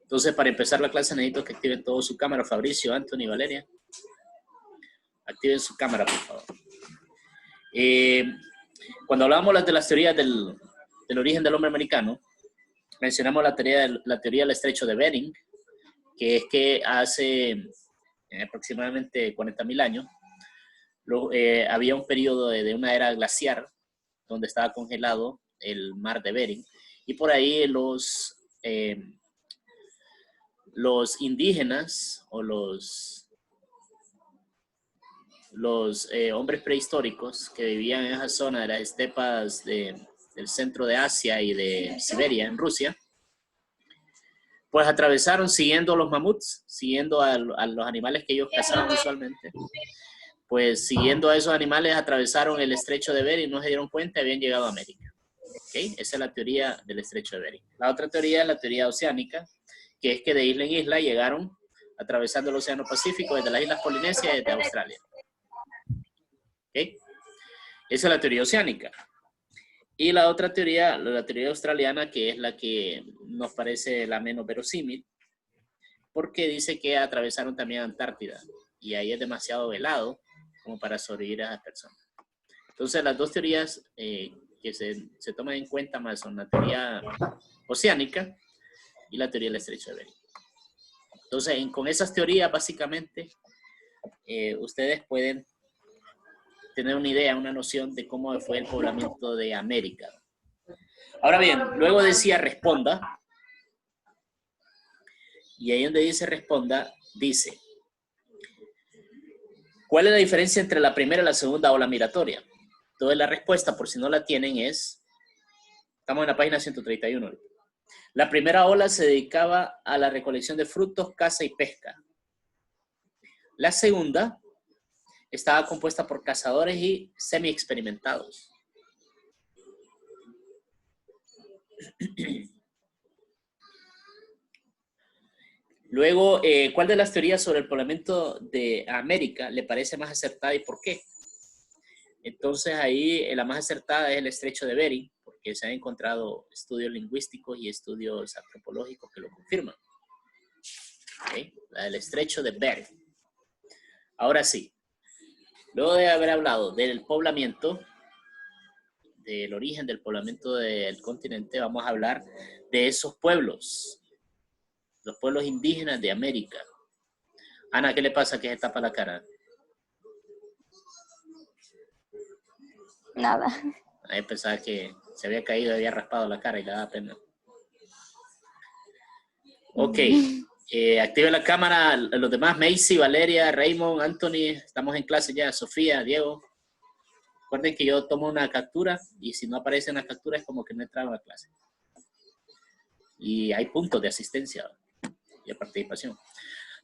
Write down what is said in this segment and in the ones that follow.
Entonces, para empezar la clase necesito que activen todo su cámara. Fabricio, Anthony, Valeria. Activen su cámara, por favor. Cuando hablábamos de las teorías del origen del hombre americano, mencionamos la teoría del estrecho de Bering, que es que hace aproximadamente 40.000 años había un periodo de una era glaciar donde estaba congelado el mar de Bering, y por ahí los indígenas o los hombres prehistóricos que vivían en esa zona de las estepas del centro de Asia y de Siberia, en Rusia, pues atravesaron siguiendo los mamuts, siguiendo a los animales que ellos cazaban usualmente. Pues siguiendo a esos animales atravesaron el estrecho de Bering, no se dieron cuenta y habían llegado a América. ¿Okay? Esa es la teoría del estrecho de Bering. La otra teoría es la teoría oceánica, que es que de isla en isla llegaron atravesando el Océano Pacífico desde las Islas Polinesia y desde Australia. ¿Okay? Esa es la teoría oceánica. Y la otra teoría, la teoría australiana, que es la que nos parece la menos verosímil, porque dice que atravesaron también Antártida y ahí es demasiado helado como para sobrevivir a esas personas. Entonces, las dos teorías que se toman en cuenta más son la teoría oceánica y la teoría del estrecho de Bering. Entonces, con esas teorías, básicamente, ustedes pueden tener una idea, una noción de cómo fue el poblamiento de América. Ahora bien, luego decía responda, y ahí donde dice responda, dice, ¿cuál es la diferencia entre la primera y la segunda ola migratoria? Entonces la respuesta, por si no la tienen, es, estamos en la página 131. La primera ola se dedicaba a la recolección de frutos, caza y pesca. La segunda estaba compuesta por cazadores y semi-experimentados. Luego, ¿cuál de las teorías sobre el poblamiento de América le parece más acertada y por qué? Entonces ahí la más acertada es el estrecho de Bering, porque se han encontrado estudios lingüísticos y estudios antropológicos que lo confirman. ¿Okay? La del estrecho de Bering. Ahora sí, luego de haber hablado del poblamiento, del origen del poblamiento del continente, vamos a hablar de esos pueblos, los pueblos indígenas de América. Ana, ¿qué le pasa que se tapa la cara? Nada. Ahí pensaba que se había caído, había raspado la cara y le daba pena. Ok, active la cámara. Los demás, Macy, Valeria, Raymond, Anthony, estamos en clase ya. Sofía, Diego. Recuerden que yo tomo una captura y si no aparece en la captura es como que no entraron a la clase. Y hay puntos de asistencia y de participación.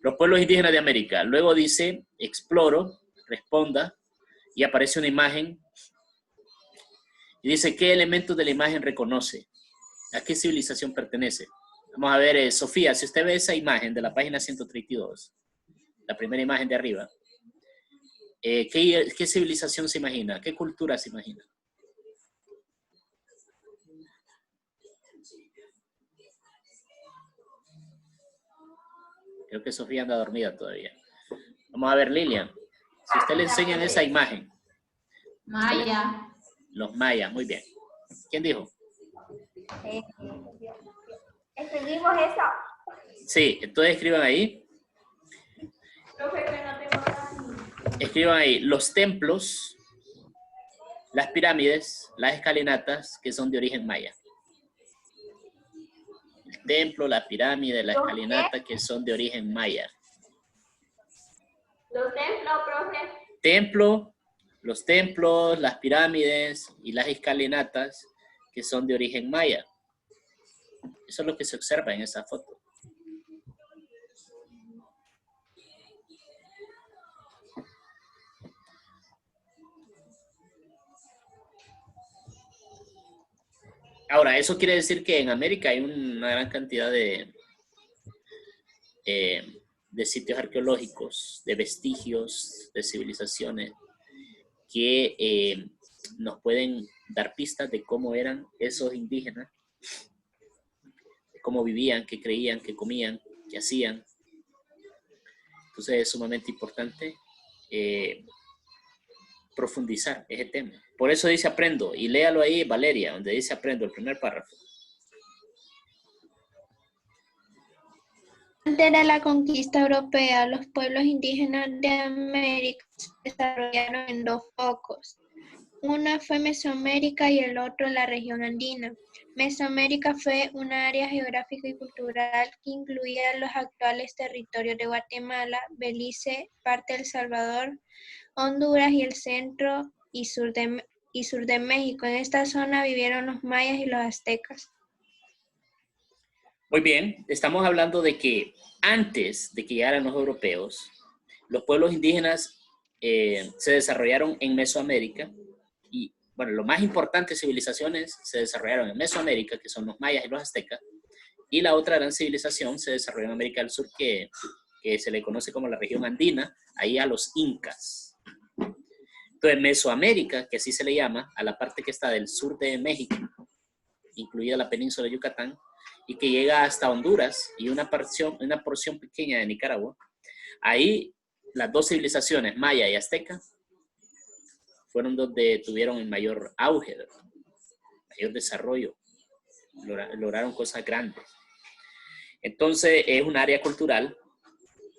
Los pueblos indígenas de América. Luego dice, exploro, responda, y aparece una imagen. Y dice, ¿qué elementos de la imagen reconoce? ¿A qué civilización pertenece? Vamos a ver, Sofía, si usted ve esa imagen de la página 132, la primera imagen de arriba, ¿qué civilización se imagina? ¿Qué cultura se imagina? Creo que Sofía anda dormida todavía. Vamos a ver, Lilian, si usted le enseñan esa imagen. Maya. Los mayas, muy bien. ¿Quién dijo? ¿Escribimos eso? Sí, entonces escriban ahí. Escriban ahí los templos, las pirámides, las escalinatas que son de origen maya. El templo, la pirámide, la escalinata que son de origen maya. Los templos, profe. Los templos, las pirámides y las escalinatas que son de origen maya. Eso es lo que se observa en esa foto. Ahora, eso quiere decir que en América hay una gran cantidad de sitios arqueológicos, de vestigios, de civilizaciones que nos pueden dar pistas de cómo eran esos indígenas, cómo vivían, qué creían, qué comían, qué hacían. Entonces es sumamente importante profundizar ese tema. Por eso dice aprendo, y léalo ahí, Valeria, donde dice aprendo, el primer párrafo. Antes de la conquista europea, los pueblos indígenas de América se desarrollaron en dos focos. Una fue Mesoamérica y el otro la región andina. Mesoamérica fue una área geográfica y cultural que incluía los actuales territorios de Guatemala, Belice, parte de El Salvador, Honduras y el centro y sur de México. En esta zona vivieron los mayas y los aztecas. Muy bien, estamos hablando de que antes de que llegaran los europeos, los pueblos indígenas se desarrollaron en Mesoamérica y, bueno, las más importantes civilizaciones se desarrollaron en Mesoamérica, que son los mayas y los aztecas, y la otra gran civilización se desarrolló en América del Sur, que se le conoce como la región andina, ahí a los incas. Entonces, Mesoamérica, que así se le llama, a la parte que está del sur de México, incluida la península de Yucatán, y que llega hasta Honduras y una porción pequeña de Nicaragua, ahí las dos civilizaciones, maya y azteca, fueron donde tuvieron el mayor auge, ¿verdad? Mayor desarrollo, lograron cosas grandes. Entonces es un área cultural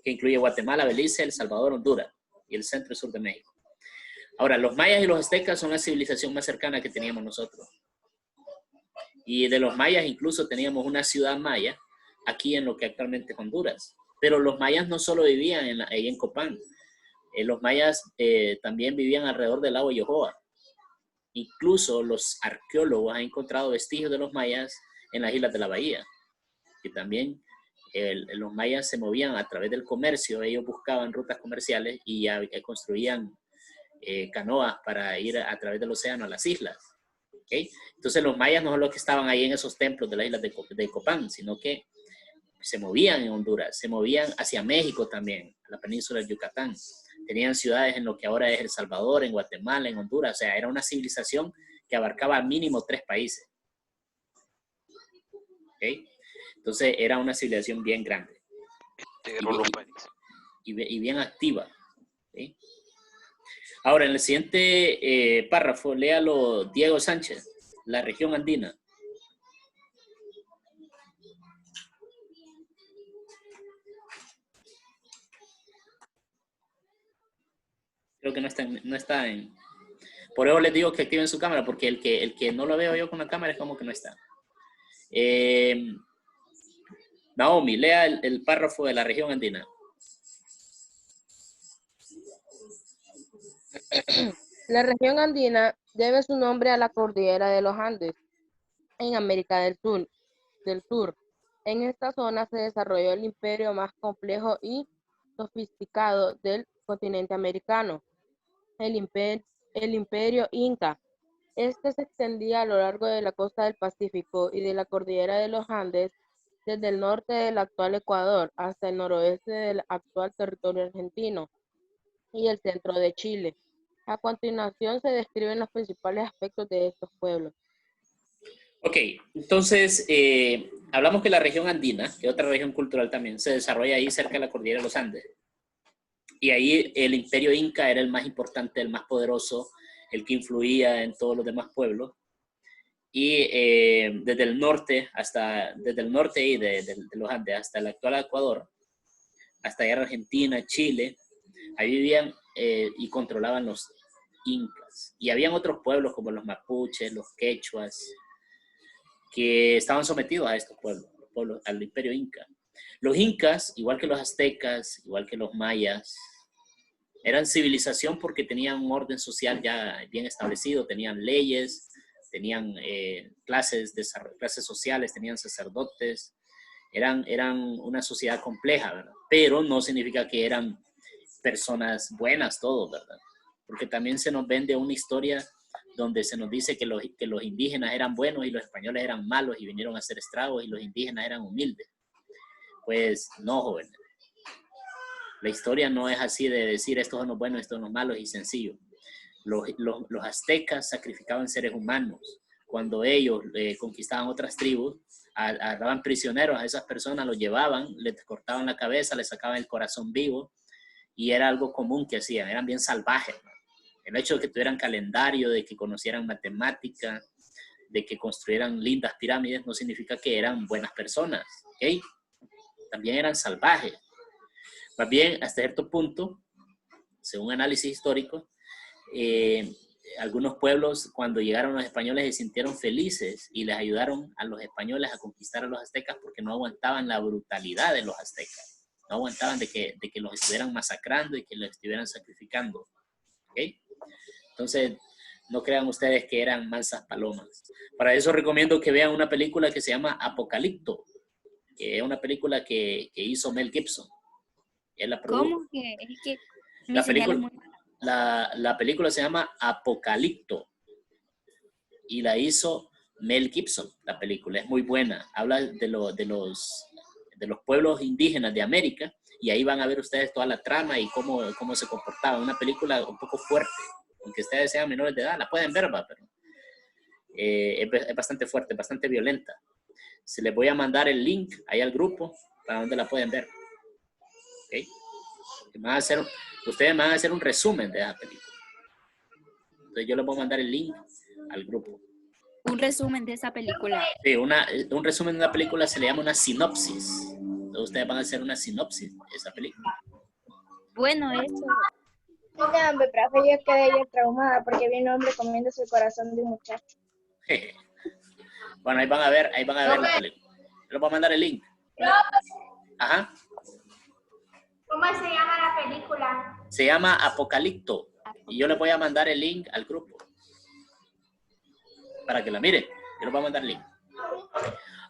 que incluye Guatemala, Belice, El Salvador, Honduras y el centro y sur de México. Ahora, los mayas y los aztecas son la civilización más cercana que teníamos nosotros. Y de los mayas incluso teníamos una ciudad maya aquí en lo que actualmente es Honduras. Pero los mayas no solo vivían ahí en Copán. Los mayas también vivían alrededor del lago Yohoa. Incluso los arqueólogos han encontrado vestigios de los mayas en las islas de la bahía. Que también los mayas se movían a través del comercio. Ellos buscaban rutas comerciales y construían canoas para ir a través del océano a las islas. ¿Okay? Entonces los mayas no son los que estaban ahí en esos templos de las islas de Copán, sino que se movían en Honduras, se movían hacia México también, a la península de Yucatán. Tenían ciudades en lo que ahora es El Salvador, en Guatemala, en Honduras. O sea, era una civilización que abarcaba al mínimo 3 países. ¿Okay? Entonces era una civilización bien grande. Y bien activa. ¿Okay? Ahora, en el siguiente párrafo, léalo Diego Sánchez, la región andina. Creo que no está en... Por eso les digo que activen su cámara, porque el que no lo veo yo con la cámara es como que no está. Naomi, lea el párrafo de la región andina. La región andina debe su nombre a la cordillera de los Andes, en América del Sur. En esta zona se desarrolló el imperio más complejo y sofisticado del continente americano, el imperio Inca. Este se extendía a lo largo de la costa del Pacífico y de la cordillera de los Andes, desde el norte del actual Ecuador hasta el noroeste del actual territorio argentino y el centro de Chile. A continuación se describen los principales aspectos de estos pueblos. Ok, entonces hablamos que la región andina, que es otra región cultural también, se desarrolla ahí cerca de la cordillera de los Andes. Y ahí el imperio Inca era el más importante, el más poderoso, el que influía en todos los demás pueblos. Y desde el norte y de los Andes hasta el actual Ecuador, hasta allá Argentina, Chile, ahí vivían y controlaban los incas. Y habían otros pueblos como los mapuches, los quechuas, que estaban sometidos a estos pueblos, al imperio inca. Los incas, igual que los aztecas, igual que los mayas, eran civilización porque tenían un orden social ya bien establecido, tenían leyes, tenían clases sociales, tenían sacerdotes, eran una sociedad compleja, ¿verdad? Pero no significa que eran personas buenas todos, ¿verdad? Porque también se nos vende una historia donde se nos dice que los indígenas eran buenos y los españoles eran malos y vinieron a hacer estragos y los indígenas eran humildes. Pues no, jóvenes. La historia no es así de decir estos son los buenos, estos son los malos y sencillo. Los aztecas sacrificaban seres humanos. Cuando ellos conquistaban otras tribus, agarraban prisioneros a esas personas, los llevaban, les cortaban la cabeza, les sacaban el corazón vivo, y era algo común que hacían, eran bien salvajes, ¿no? El hecho de que tuvieran calendario, de que conocieran matemática, de que construyeran lindas pirámides, no significa que eran buenas personas, ¿ok? También eran salvajes. Más bien, hasta cierto punto, según análisis histórico, algunos pueblos, cuando llegaron los españoles, se sintieron felices y les ayudaron a los españoles a conquistar a los aztecas porque no aguantaban la brutalidad de los aztecas. No aguantaban de que los estuvieran masacrando y que los estuvieran sacrificando. ¿Okay? Entonces, no crean ustedes que eran mansas palomas. Para eso recomiendo que vean una película que se llama Apocalipto, que es una película que hizo Mel Gibson. Él la produjo. ¿Cómo que? Es que la película se llama Apocalipto y la hizo Mel Gibson. La película es muy buena. Habla de los pueblos indígenas de América y ahí van a ver ustedes toda la trama y cómo se comportaban. Una película un poco fuerte. Aunque ustedes sean menores de edad, la pueden ver, pero es bastante fuerte, bastante violenta. Se les voy a mandar el link ahí al grupo para donde la pueden ver. ¿Okay? Ustedes van a hacer un resumen de esa película. Entonces yo les voy a mandar el link al grupo. Un resumen de esa película. Sí, un resumen de una película se le llama una sinopsis. Entonces ustedes van a hacer una sinopsis de esa película. Bueno, eso. No, hombre, profe, yo quedé ya traumada porque vi un hombre comiéndose el corazón de un muchacho. Bueno, ahí van a ver la película. Yo les voy a mandar el link. Ajá. ¿Cómo se llama la película? Se llama Apocalipto. Y yo les voy a mandar el link al grupo. Para que la miren. Yo les voy a mandar el link.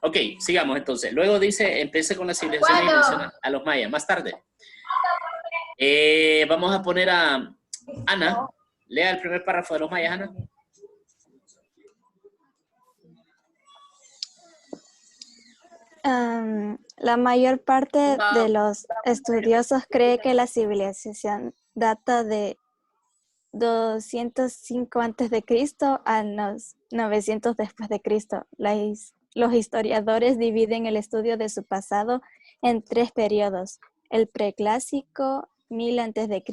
Ok, sigamos entonces. Luego dice, empiece con la civilización y menciona a los mayas. Más tarde. Vamos a poner a Ana. Lea el primer párrafo de los mayas, Ana. La mayor parte de los estudiosos cree que la civilización data de 205 a.C. a 900 después de Cristo. Los historiadores dividen el estudio de su pasado en 3 periodos: el preclásico, 1000 a.C.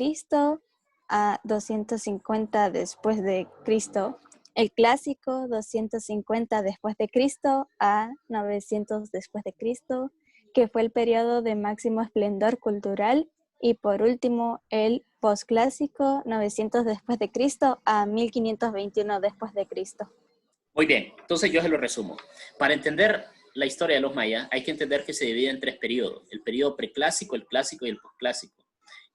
a 250 después de Cristo; el clásico, 250 después de Cristo a 900 después de Cristo, que fue el periodo de máximo esplendor cultural; y por último, el posclásico, 900 después de Cristo a 1521 después de Cristo. Muy bien, entonces yo se lo resumo. Para entender la historia de los mayas, hay que entender que se divide en 3 periodos: el periodo preclásico, el clásico y el posclásico.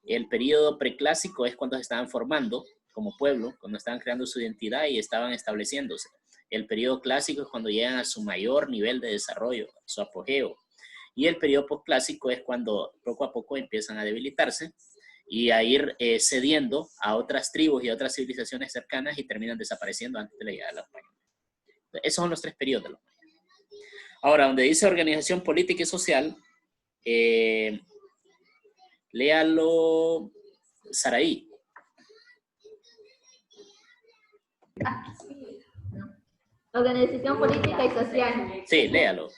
El periodo preclásico es cuando se estaban formando como pueblo, cuando estaban creando su identidad y estaban estableciéndose. El periodo clásico es cuando llegan a su mayor nivel de desarrollo, su apogeo. Y el periodo posclásico es cuando poco a poco empiezan a debilitarse y a ir cediendo a otras tribus y a otras civilizaciones cercanas y terminan desapareciendo antes de la llegada de los mayas. Esos son los 3 periodos de los mayas. Ahora, donde dice organización política y social, léalo, Saraí. Organización política y social. Sí, léalo.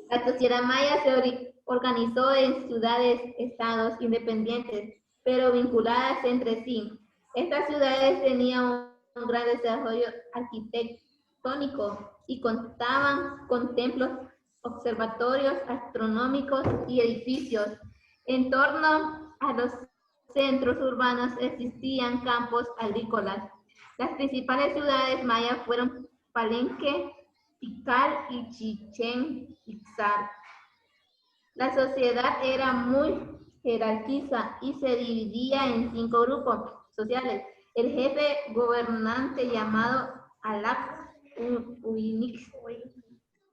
La sociedad maya se organizó en ciudades-estados independientes, pero vinculadas entre sí. Estas ciudades tenían un gran desarrollo arquitectónico y contaban con templos, observatorios astronómicos y edificios. En torno a los centros urbanos existían campos agrícolas. Las principales ciudades mayas fueron Palenque, Tikal y Chichén Itzá. La sociedad era muy jerarquizada y se dividía en 5 grupos sociales. El jefe gobernante llamado Alak Uinix,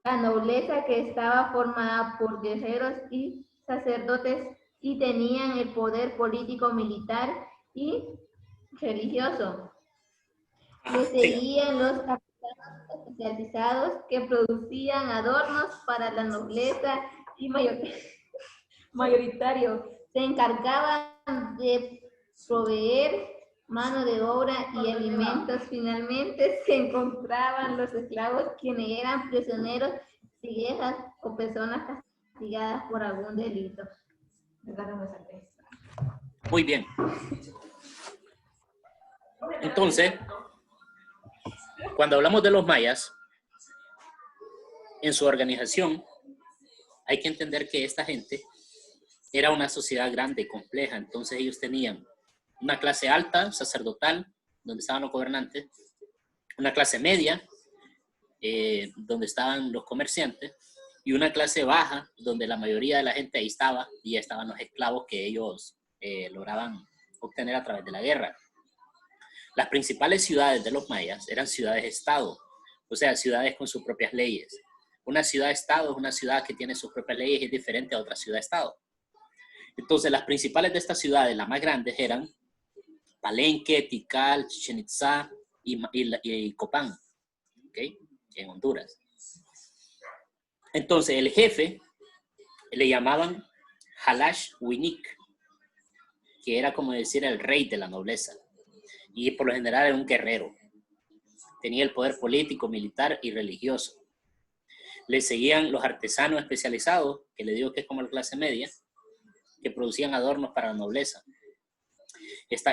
la nobleza que estaba formada por guerreros y sacerdotes y tenían el poder político, militar y religioso. Le seguían los especializados que producían adornos para la nobleza y mayoritario. Se encargaban de proveer mano de obra y alimentos. Finalmente se encontraban los esclavos, quienes eran prisioneros, viejas o personas castigadas por algún delito. Muy bien. Entonces, cuando hablamos de los mayas, en su organización, hay que entender que esta gente era una sociedad grande, compleja. Entonces ellos tenían una clase alta, sacerdotal, donde estaban los gobernantes, una clase media, donde estaban los comerciantes, y una clase baja, donde la mayoría de la gente ahí estaba, y estaban los esclavos que ellos lograban obtener a través de la guerra. Las principales ciudades de los mayas eran ciudades-estado, o sea, ciudades con sus propias leyes. Una ciudad-estado es una ciudad que tiene sus propias leyes y es diferente a otra ciudad-estado. Entonces, las principales de estas ciudades, las más grandes, eran Palenque, Tikal, Chichén Itzá y Copán, ¿okay? En Honduras. Entonces, el jefe le llamaban Halash Winik, que era como decir el rey de la nobleza. Y por lo general era un guerrero. Tenía el poder político, militar y religioso. Le seguían los artesanos especializados, que le digo que es como la clase media, que producían adornos para la nobleza.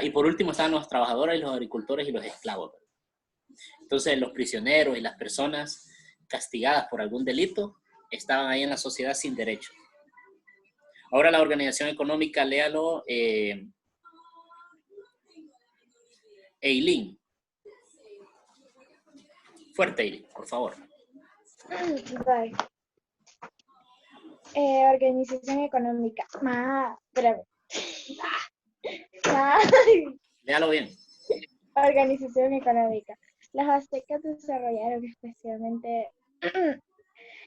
Y por último estaban los trabajadores, los agricultores y los esclavos. Entonces los prisioneros y las personas castigadas por algún delito estaban ahí en la sociedad sin derecho. Ahora la organización económica, léalo, Eileen. Fuerte, Eileen, por favor. Bye. Organización económica. Espérame. Léalo bien. Organización económica. Los aztecas desarrollaron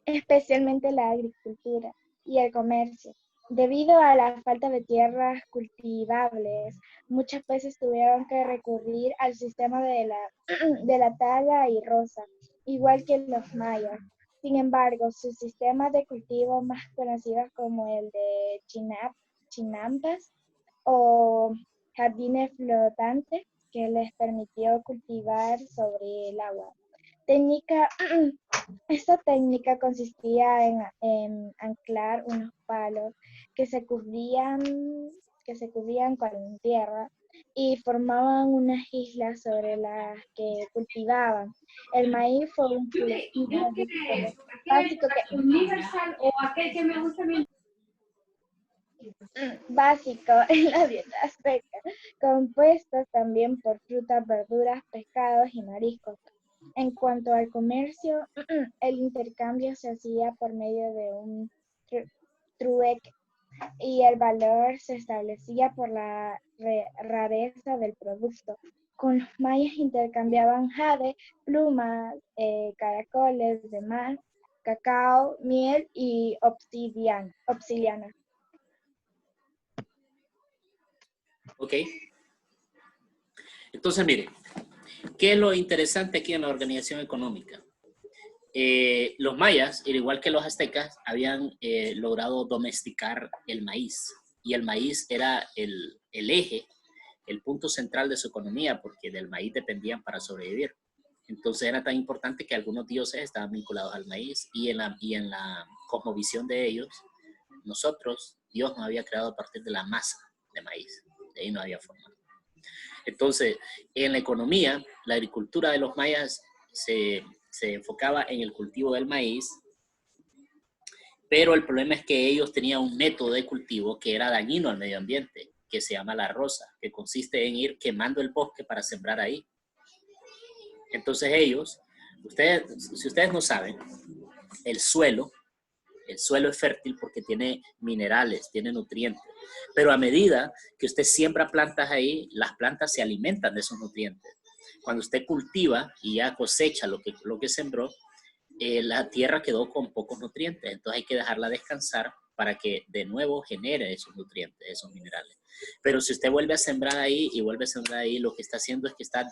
especialmente la agricultura y el comercio. Debido a la falta de tierras cultivables, muchas veces tuvieron que recurrir al sistema de la tala y roza, igual que los mayas. Sin embargo, sus sistemas de cultivo más conocidos como el de chinampas o jardines flotantes, que les permitió cultivar sobre el agua. Esta técnica consistía en anclar unos palos que se cubrían con tierra y formaban unas islas sobre las que cultivaban. El maíz fue un cultivo básico en la dieta azteca, compuestos también por frutas, verduras, pescados y mariscos. En cuanto al comercio, el intercambio se hacía por medio de un trueque y el valor se establecía por la rareza del producto. Con los mayas intercambiaban jade, plumas, caracoles de mar, cacao, miel y obsidiana. Ok. Entonces, mire, ¿qué es lo interesante aquí en la organización económica? Los mayas, al igual que los aztecas, habían logrado domesticar el maíz. Y el maíz era el eje, el punto central de su economía, porque del maíz dependían para sobrevivir. Entonces era tan importante que algunos dioses estaban vinculados al maíz. Y en la cosmovisión de ellos, nosotros, Dios nos había creado a partir de la masa de maíz. De ahí no había forma. Entonces, en la economía, la agricultura de los mayas se enfocaba en el cultivo del maíz, pero el problema es que ellos tenían un método de cultivo que era dañino al medio ambiente, que se llama la roza, que consiste en ir quemando el bosque para sembrar ahí. Entonces ellos, si ustedes no saben, el suelo es fértil porque tiene minerales, tiene nutrientes. Pero a medida que usted siembra plantas ahí, las plantas se alimentan de esos nutrientes. Cuando usted cultiva y ya cosecha lo que sembró, la tierra quedó con pocos nutrientes. Entonces hay que dejarla descansar para que de nuevo genere esos nutrientes, esos minerales. Pero si usted vuelve a sembrar ahí y vuelve a sembrar ahí, lo que está haciendo es que está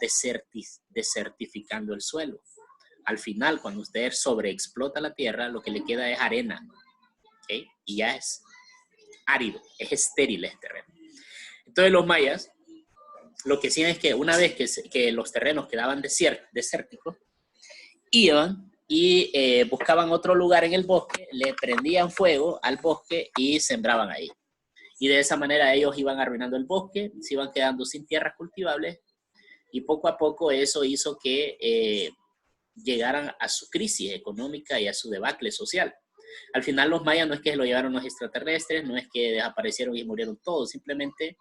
desertificando el suelo. Al final, cuando usted sobreexplota la tierra, lo que le queda es arena, ¿okay? Y ya es árido, es estéril este terreno. Entonces los mayas lo que hacían es que una vez que los terrenos quedaban desérticos, iban y buscaban otro lugar en el bosque, le prendían fuego al bosque y sembraban ahí. Y de esa manera ellos iban arruinando el bosque, se iban quedando sin tierras cultivables y poco a poco eso hizo que llegaran a su crisis económica y a su debacle social. Al final los mayas no es que lo llevaron los extraterrestres, no es que desaparecieron y murieron todos, simplemente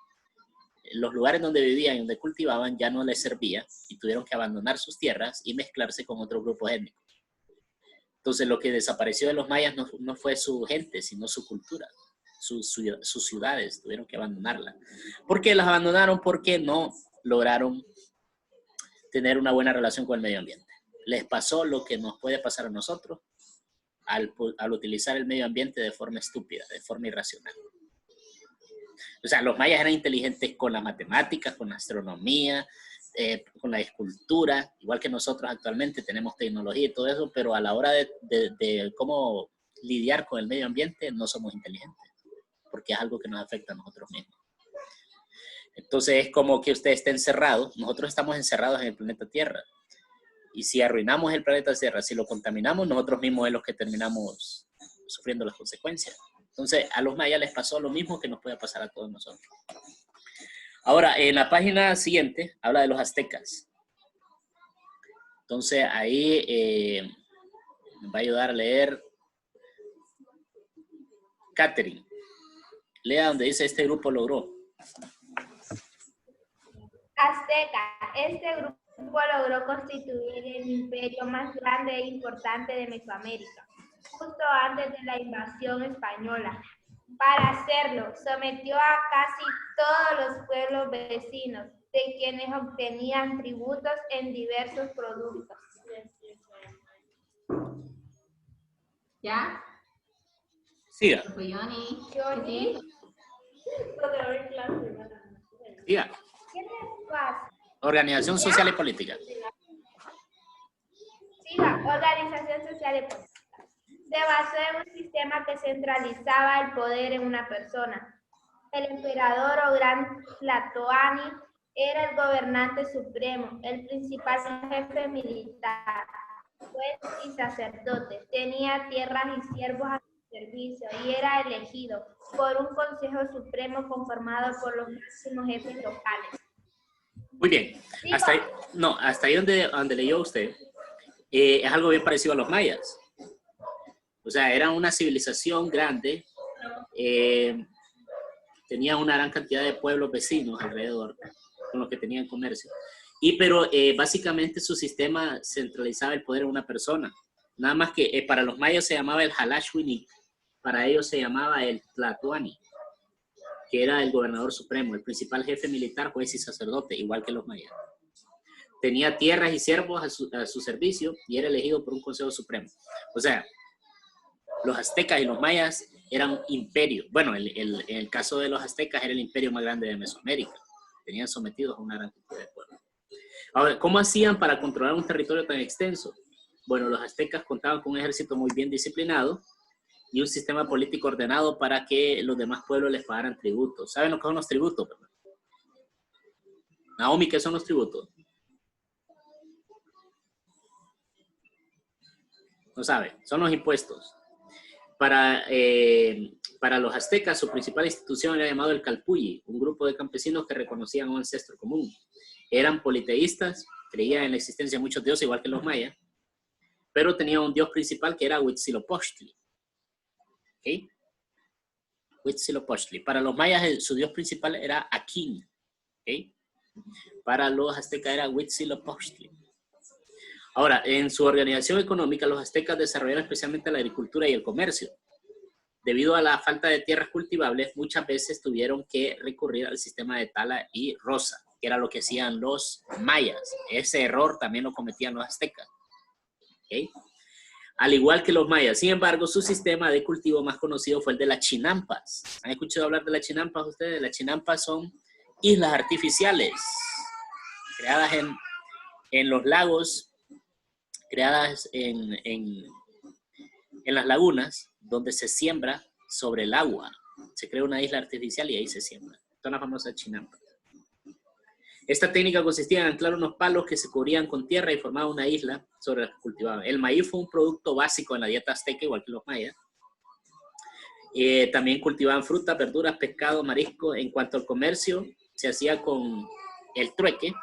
los lugares donde vivían y donde cultivaban ya no les servía y tuvieron que abandonar sus tierras y mezclarse con otros grupos étnicos. Entonces lo que desapareció de los mayas no fue su gente, sino su cultura, sus ciudades, tuvieron que abandonarlas. ¿Por qué las abandonaron? Porque no lograron tener una buena relación con el medio ambiente. Les pasó lo que nos puede pasar a nosotros al utilizar el medio ambiente de forma estúpida, de forma irracional. O sea, los mayas eran inteligentes con las matemáticas, con la astronomía, con la escultura, igual que nosotros actualmente tenemos tecnología y todo eso, pero a la hora de cómo lidiar con el medio ambiente no somos inteligentes, porque es algo que nos afecta a nosotros mismos. Entonces es como que usted esté encerrado, nosotros estamos encerrados en el planeta Tierra, y si arruinamos el planeta Tierra, si lo contaminamos, nosotros mismos es los que terminamos sufriendo las consecuencias. Entonces a los mayas les pasó lo mismo que nos puede pasar a todos nosotros. Ahora, en la página siguiente habla de los aztecas. Entonces ahí me va a ayudar a leer Catherine. Lea donde dice este grupo logró. Azteca. Este grupo logró constituir el imperio más grande e importante de Mesoamérica, justo antes de la invasión española. Para hacerlo, sometió a casi todos los pueblos vecinos, de quienes obtenían tributos en diversos productos. ¿Ya? Siga. Johnny. Siga. ¿Qué les pasa? Organización social y política. Siga. Organización social y política. Se basó en un sistema que centralizaba el poder en una persona. El emperador o gran Tlatoani era el gobernante supremo, el principal jefe militar, juez y sacerdote. Tenía tierras y siervos a su servicio y era elegido por un consejo supremo conformado por los máximos jefes locales. Muy bien. Hasta ahí donde leyó usted, es algo bien parecido a los mayas. O sea, eran una civilización grande, tenían una gran cantidad de pueblos vecinos alrededor, con los que tenían comercio. Pero básicamente su sistema centralizaba el poder en una persona. Nada más que para los mayas se llamaba el Halashwini, para ellos se llamaba el Tlatoani, que era el gobernador supremo, el principal jefe militar, juez y sacerdote, igual que los mayas. Tenía tierras y siervos a su servicio y era elegido por un consejo supremo. O sea, los aztecas y los mayas eran imperios. Bueno, en el caso de los aztecas era el imperio más grande de Mesoamérica. Tenían sometidos a una gran cantidad de pueblos. Ahora, ¿cómo hacían para controlar un territorio tan extenso? Bueno, los aztecas contaban con un ejército muy bien disciplinado y un sistema político ordenado para que los demás pueblos les pagaran tributos. ¿Saben lo que son los tributos? Naomi, ¿qué son los tributos? No sabe, son los impuestos. Para los aztecas, su principal institución era llamado el Calpulli, un grupo de campesinos que reconocían un ancestro común. Eran politeístas, creían en la existencia de muchos dioses, igual que los mayas, pero tenían un dios principal que era Huitzilopochtli. ¿Okay? Huitzilopochtli. Para los mayas, su dios principal era Akin. ¿Okay? Para los aztecas era Huitzilopochtli. Ahora, en su organización económica, los aztecas desarrollaron especialmente la agricultura y el comercio. Debido a la falta de tierras cultivables, muchas veces tuvieron que recurrir al sistema de tala y roza, que era lo que hacían los mayas. Ese error también lo cometían los aztecas. ¿Okay? Al igual que los mayas. Sin embargo, su sistema de cultivo más conocido fue el de las chinampas. ¿Han escuchado hablar de las chinampas ustedes? Las chinampas son islas artificiales creadas en los lagos, creadas en las lagunas, donde se siembra sobre el agua. Se crea una isla artificial y ahí se siembra. Son las famosas chinampas. Esta técnica consistía en anclar unos palos que se cubrían con tierra y formaban una isla sobre la que cultivaban. El maíz fue un producto básico en la dieta azteca, igual que los mayas. También cultivaban frutas, verduras, pescado, marisco. En cuanto al comercio, se hacía con el trueque.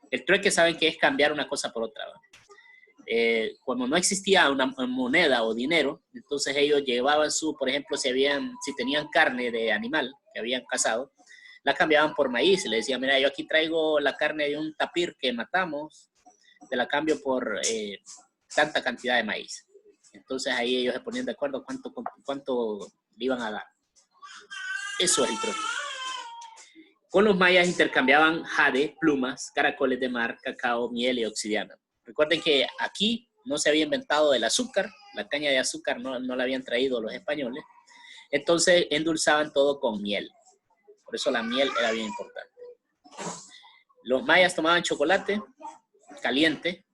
El trueque, saben que es cambiar una cosa por otra, ¿verdad? Cuando no existía una moneda o dinero, entonces ellos llevaban por ejemplo, si tenían carne de animal que habían cazado, la cambiaban por maíz. Le decían, mira, yo aquí traigo la carne de un tapir que matamos, te la cambio por tanta cantidad de maíz. Entonces ahí ellos se ponían de acuerdo cuánto le iban a dar. Eso es el truco. Con los mayas intercambiaban jade, plumas, caracoles de mar, cacao, miel y obsidiana. Recuerden que aquí no se había inventado el azúcar, la caña de azúcar no la habían traído los españoles, entonces endulzaban todo con miel. Por eso la miel era bien importante. Los mayas tomaban chocolate caliente,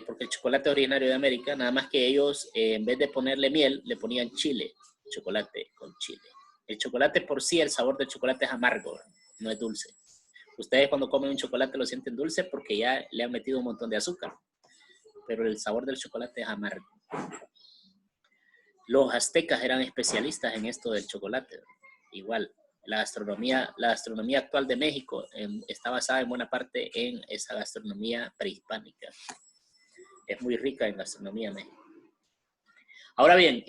porque el chocolate es originario de América, nada más que ellos en vez de ponerle miel, le ponían chile, chocolate con chile. El chocolate por sí, el sabor del chocolate es amargo, no es dulce. Ustedes cuando comen un chocolate lo sienten dulce porque ya le han metido un montón de azúcar, pero el sabor del chocolate es amargo. Los aztecas eran especialistas en esto del chocolate. Igual, la gastronomía actual de México está basada en buena parte en esa gastronomía prehispánica. Es muy rica en gastronomía México. Ahora bien,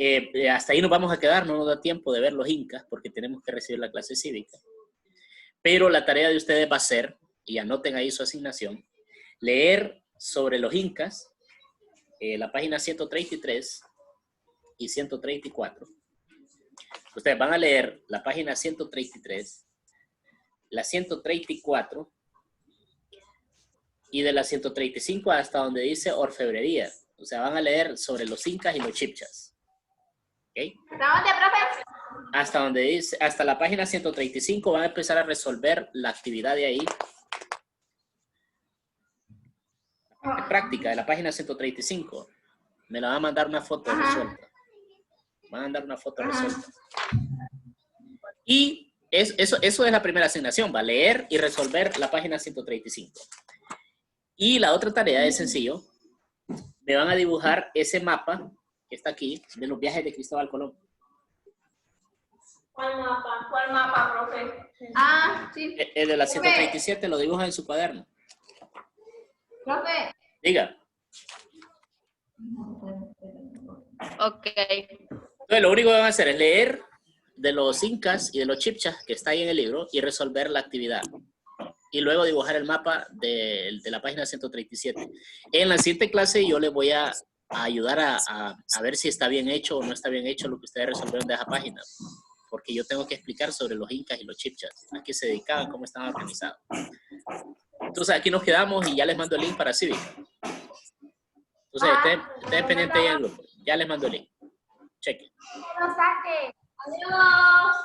hasta ahí nos vamos a quedar, no nos da tiempo de ver los incas porque tenemos que recibir la clase cívica. Pero la tarea de ustedes va a ser, y anoten ahí su asignación, leer sobre los incas, la página 133 y 134. Ustedes van a leer la página 133, la 134, y de la 135 hasta donde dice orfebrería. O sea, van a leer sobre los incas y los chibchas. ¿Ok? ¿Hasta dónde, profe? Hasta donde dice, hasta la página 135 van a empezar a resolver la actividad de ahí. La práctica de la página 135. Me la van a mandar una foto resuelta. Van a mandar una foto resuelta. Y eso es la primera asignación, va a leer y resolver la página 135. Y la otra tarea es sencillo. Me van a dibujar ese mapa que está aquí de los viajes de Cristóbal Colón. ¿Cuál mapa? ¿Cuál mapa, profe? Ah, sí. El de la 137 lo dibujan en su cuaderno. Profe. Diga. Ok. Entonces, lo único que van a hacer es leer de los incas y de los chibchas que está ahí en el libro y resolver la actividad. Y luego dibujar el mapa de la página 137. En la siguiente clase yo les voy a ayudar a ver si está bien hecho o no está bien hecho lo que ustedes resolvieron de esa página. Porque yo tengo que explicar sobre los incas y los chibchas, a qué se dedicaban, cómo estaban organizados. Entonces aquí nos quedamos y ya les mando el link para Cívica. Entonces estén pendientes ahí en el grupo. Ya les mando el link. Chequen. Adiós.